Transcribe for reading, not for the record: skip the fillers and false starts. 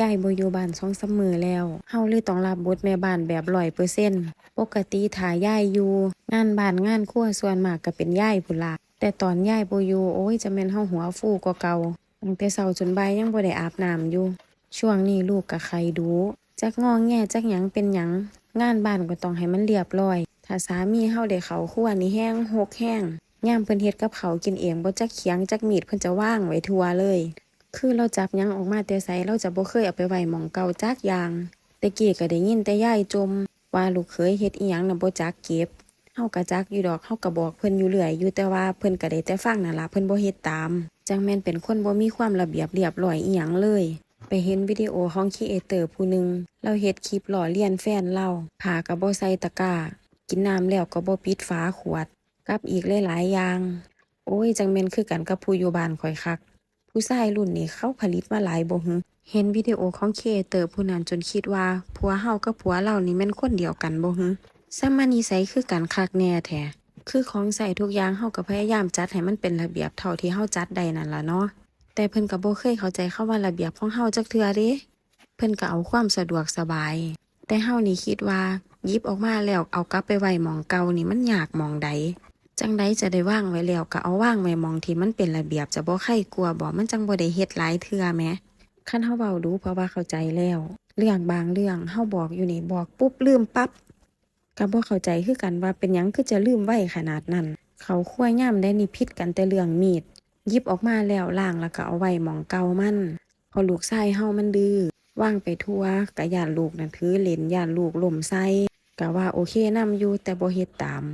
ย้ายบ่อยู่บ้าน2-3มื้อแล้วเฮาเลยต้องรับบทแม่บ้านแบบ100%ปกติถ้าย้ายอยู่งานบ้านงานครัวส่วนมากก็เป็นยายพู้นล่ะแต่ตอนย้ายบ่อยู่โอ๊ยจะแม่นเฮาหัวฟูกว่าเก่าตั้งแต่เช้าจนบ่ายยังบ่ได้อาบน้ำอยู่ช่วงนี้ลูกก็ไข้ดู๋จักงอแงจักหยังเป็นหยังงานบ้านก็ต้องให้มันเรียบร้อยถ้าสามีเฮาได้เข้าครัวนี่แฮงหกแฮงยามเพิ่นเฮ็ดกับข้าวกินเองบ่จักเขียงจักมีดเพิ่นจะวางไว้ทั่วเลยคือเราจับหยังออกมาแต่ไสเราจะบ่เคยเอาไปไว้หม้องเก่าจักอย่างแต่กี้ก็ได้ยินแต่ยายจมว่าลูกเขยเฮ็ดอิหยังน่ะบ่จักเก็บเฮาก็จักอยู่ดอกเฮาก็บอกเพิ่นอยู่เรื่อยอยู่แต่ว่าเพิ่นก็ได้แต่ฟังนั่นล่ะเพิ่นบ่เฮ็ดตามจังแม่นเป็นคนบ่มีความระเบียบเรียบร้อยอิหยังเลยไปเห็นวิดีโอของครีเอเตอร์ผู้หนึ่งเราเฮ็ดคลิปล้อเลียนแฟนเราผ้าก็บ่ใส่ตะกร้ากินน้ำแล้วก็บ่ปิดฝาขวดกับอีกหลายๆอย่างโอ้ยจังแม่นคือกันกับผู้อยู่บ้านข่อยคักผู้ชายรุ่นนี้เขาผลิตมาหลายบ่หึเห็นวิดีโอของครีเอเตอร์ผู้นั้นจนคิดว่าผัวเฮากับผัวเรานี่แม่นคนเดียวกันบ่หึซะมานิสัยคือกันคักแน่แท้คือของใช้ทุกอย่างเฮาก็พยายามจัดให้มันเป็นระเบียบเท่าที่เฮาจัดได้นั่นล่ะเนาะแต่เพิ่นก็บ่เคยเข้าใจคำว่าระเบียบของเฮาจักเทื่อเดะเพิ่นก็เอาความสะดวกสบายแต่เฮานี่คิดว่าหยิบออกมาแล้วเอากลับไปไว้หม้องเก่านี่มันยากหม้องใดจั่งใดจะได้วางไว้แล้วก็เอาวางไว้หม้องที่มันเป็นระเบียบจะบ่ไคร้กลัวบ่มันจังบ่ได้เฮ็ดหลายเทื่อแหมคันเฮาเว้าดูเพราะว่าเข้าใจแล้วเรื่องบางเรื่องเฮาบอกอยู่นี่บอกปุ๊บลืมปั๊บก็บ่เข้าใจคือกันว่าเป็นหยังคือจะลืมไวขนาดนั้นเข้าครัวยามใดนี่ผิดกันแต่เรื่องมีดหยิบออกมาแล้วล้างแล้วก็เอาไว้หม้องเก่ามันพอลูกชายเฮามันดื้อวางไปทั่วก็ย้านลูกนั่นถือเล่นย้านลูกล้มใส่ก็ว่าโอเคนำอยู่แต่บ่เฮ็ดตาม